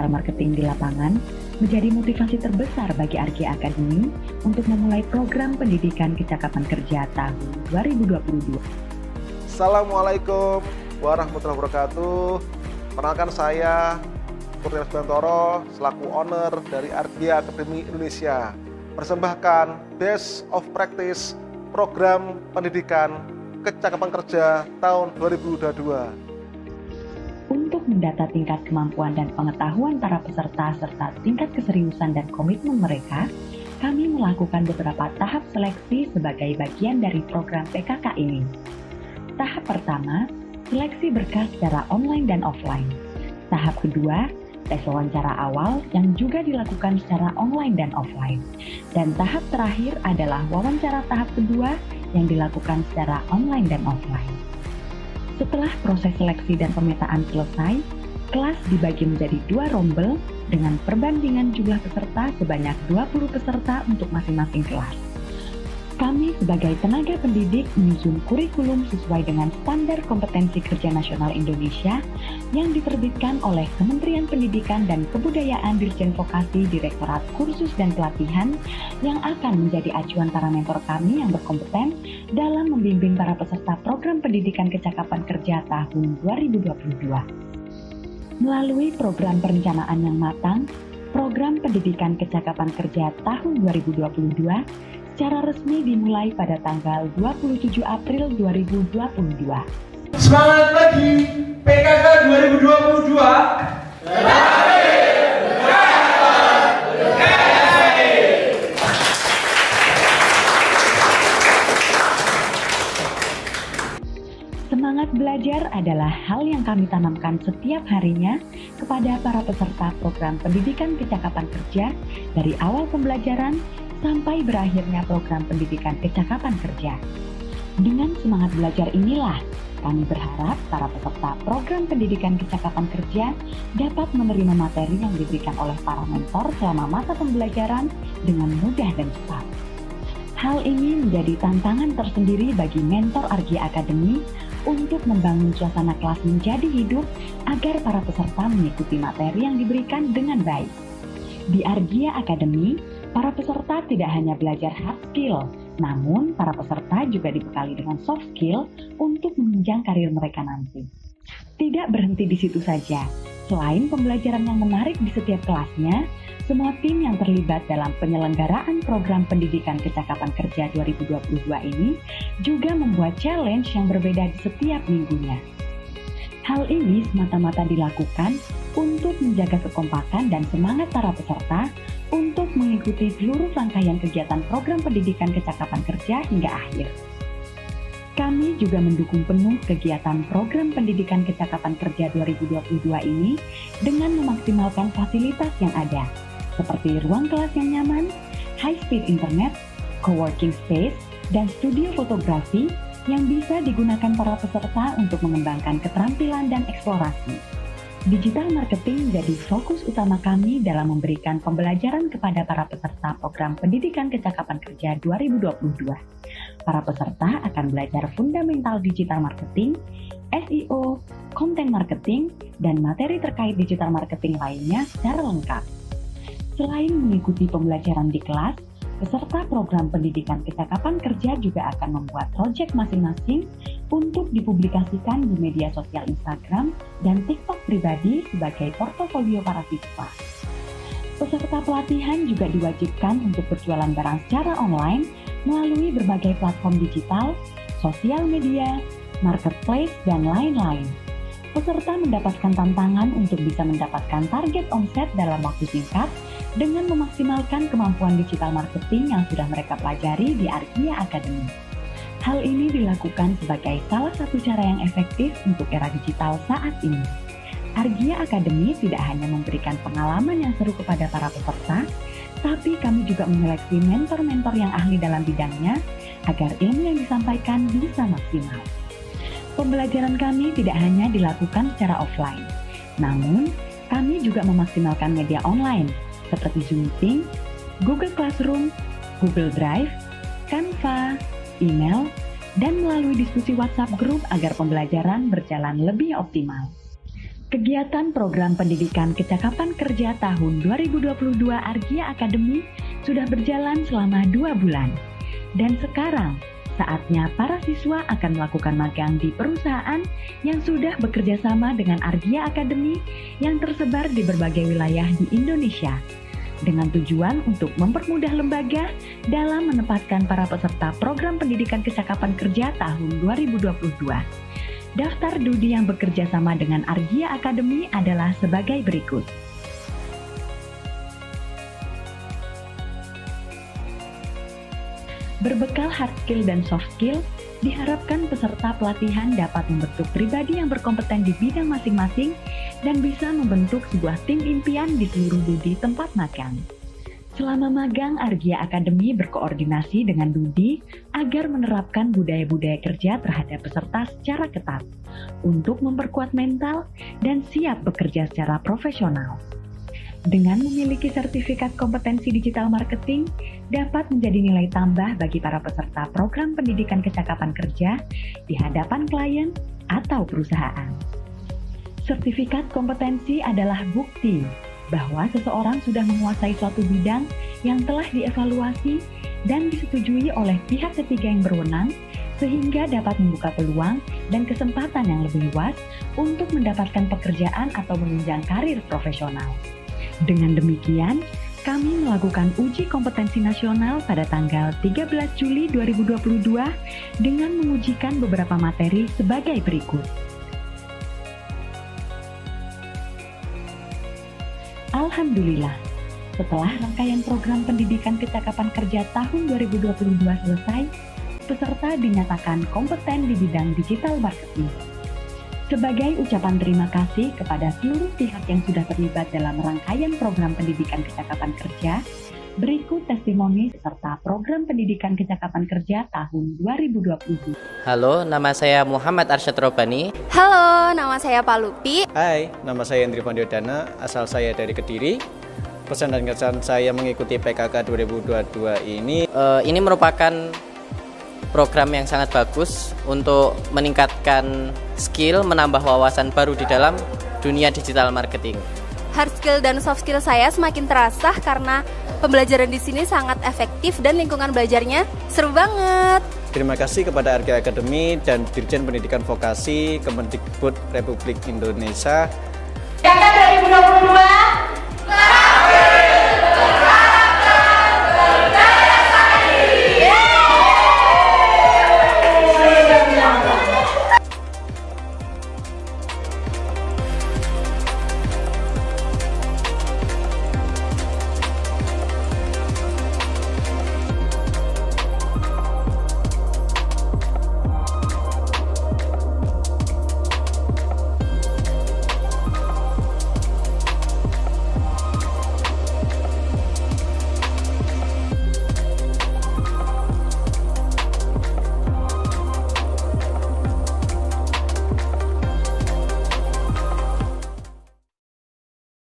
digital marketing di lapangan menjadi motivasi terbesar bagi Argia Academy untuk memulai program pendidikan kecakapan kerja tahun 2022. Assalamualaikum warahmatullahi wabarakatuh. Perkenalkan saya Kurniawan Bantoro selaku owner dari Argia Academy Indonesia. Persembahkan Best of Practice program pendidikan kecakapan kerja tahun 2022. Untuk mendata tingkat kemampuan dan pengetahuan para peserta serta tingkat keseriusan dan komitmen mereka, kami melakukan beberapa tahap seleksi sebagai bagian dari program PKK ini. Tahap pertama, seleksi berkas secara online dan offline. Tahap kedua, tes wawancara awal yang juga dilakukan secara online dan offline. Dan tahap terakhir adalah wawancara tahap kedua yang dilakukan secara online dan offline. Setelah proses seleksi dan pemetaan selesai, kelas dibagi menjadi 2 rombel dengan perbandingan jumlah peserta sebanyak 20 peserta untuk masing-masing kelas. Kami sebagai tenaga pendidik menyusun kurikulum sesuai dengan standar kompetensi kerja nasional Indonesia yang diterbitkan oleh Kementerian Pendidikan dan Kebudayaan Dirjen Vokasi Direktorat Kursus dan Pelatihan yang akan menjadi acuan para mentor kami yang berkompeten dalam membimbing para peserta program pendidikan kecakapan kerja tahun 2022. Melalui program perencanaan yang matang, program pendidikan kecakapan kerja tahun 2022 secara resmi dimulai pada tanggal 27 April 2022. Semangat pagi PKK 2022. Semangat belajar adalah hal yang kami tanamkan setiap harinya kepada para peserta program pendidikan kecakapan kerja dari awal pembelajaran sampai berakhirnya program pendidikan kecakapan kerja. Dengan semangat belajar inilah, kami berharap para peserta program pendidikan kecakapan kerja dapat menerima materi yang diberikan oleh para mentor selama masa pembelajaran dengan mudah dan cepat. Hal ini menjadi tantangan tersendiri bagi mentor Argia Academy untuk membangun suasana kelas menjadi hidup agar para peserta mengikuti materi yang diberikan dengan baik. Di Argia Academy, para peserta tidak hanya belajar hard skill, namun para peserta juga dibekali dengan soft skill untuk menunjang karir mereka nanti. Tidak berhenti di situ saja. Selain pembelajaran yang menarik di setiap kelasnya, semua tim yang terlibat dalam penyelenggaraan program pendidikan kecakapan kerja 2022 ini juga membuat challenge yang berbeda di setiap minggunya. Hal ini semata-mata dilakukan untuk menjaga kekompakan dan semangat para peserta untuk mengikuti seluruh rangkaian kegiatan program pendidikan kecakapan kerja hingga akhir. Kami juga mendukung penuh kegiatan program pendidikan kecakapan kerja 2022 ini dengan memaksimalkan fasilitas yang ada, seperti ruang kelas yang nyaman, high-speed internet, co-working space, dan studio fotografi yang bisa digunakan para peserta untuk mengembangkan keterampilan dan eksplorasi. Digital marketing menjadi fokus utama kami dalam memberikan pembelajaran kepada para peserta program pendidikan kecakapan kerja 2022. Para peserta akan belajar fundamental digital marketing, SEO, content marketing, dan materi terkait digital marketing lainnya secara lengkap. Selain mengikuti pembelajaran di kelas, peserta program pendidikan kecakapan kerja juga akan membuat proyek masing-masing untuk dipublikasikan di media sosial Instagram dan TikTok pribadi sebagai portofolio para siswa. Peserta pelatihan juga diwajibkan untuk berjualan barang secara online melalui berbagai platform digital, sosial media, marketplace, dan lain-lain. Peserta mendapatkan tantangan untuk bisa mendapatkan target omset dalam waktu singkat dengan memaksimalkan kemampuan digital marketing yang sudah mereka pelajari di Argia Academy. Hal ini dilakukan sebagai salah satu cara yang efektif untuk era digital saat ini. Argia Academy tidak hanya memberikan pengalaman yang seru kepada para peserta, tapi kami juga menyeleksi mentor-mentor yang ahli dalam bidangnya agar ilmu yang disampaikan bisa maksimal. Pembelajaran kami tidak hanya dilakukan secara offline, namun kami juga memaksimalkan media online seperti Zoom Meeting, Google Classroom, Google Drive, Canva, email, dan melalui diskusi WhatsApp Group agar pembelajaran berjalan lebih optimal. Kegiatan program pendidikan kecakapan kerja tahun 2022 Argia Academy sudah berjalan selama 2 bulan. Dan sekarang, saatnya para siswa akan melakukan magang di perusahaan yang sudah bekerja sama dengan Argia Academy yang tersebar di berbagai wilayah di Indonesia. Dengan tujuan untuk mempermudah lembaga dalam menempatkan para peserta program pendidikan kecakapan kerja tahun 2022. Daftar Dudi yang bekerja sama dengan Argia Academy adalah sebagai berikut. Berbekal hard skill dan soft skill, diharapkan peserta pelatihan dapat membentuk pribadi yang berkompeten di bidang masing-masing dan bisa membentuk sebuah tim impian di seluruh Dudi tempat magang. Selama magang, Argia Academy berkoordinasi dengan Dudi agar menerapkan budaya-budaya kerja terhadap peserta secara ketat untuk memperkuat mental dan siap bekerja secara profesional. Dengan memiliki sertifikat kompetensi digital marketing, dapat menjadi nilai tambah bagi para peserta program pendidikan kecakapan kerja di hadapan klien atau perusahaan. Sertifikat kompetensi adalah bukti bahwa seseorang sudah menguasai suatu bidang yang telah dievaluasi dan disetujui oleh pihak ketiga yang berwenang, sehingga dapat membuka peluang dan kesempatan yang lebih luas untuk mendapatkan pekerjaan atau menunjang karir profesional. Dengan demikian, kami melakukan uji kompetensi nasional pada tanggal 13 Juli 2022 dengan mengujikan beberapa materi sebagai berikut. Alhamdulillah, setelah rangkaian program pendidikan kecakapan kerja tahun 2022 selesai, peserta dinyatakan kompeten di bidang digital marketing. Sebagai ucapan terima kasih kepada seluruh pihak yang sudah terlibat dalam rangkaian program pendidikan kecakapan kerja, berikut testimoni serta program pendidikan kecakapan kerja tahun 2022. Halo, nama saya Muhammad Arsyad Robani. Halo, nama saya Pak Lupi. Hai, nama saya Hendri Fondiodana, asal saya dari Kediri. Pesan dan kesan saya mengikuti PKK 2022 Ini merupakan program yang sangat bagus untuk meningkatkan skill, menambah wawasan baru di dalam dunia digital marketing. Hard skill dan soft skill saya semakin terasa karena pembelajaran di sini sangat efektif dan lingkungan belajarnya seru banget. Terima kasih kepada Argia Academy dan Dirjen Pendidikan Vokasi Kemendikbud Republik Indonesia. PKK 2022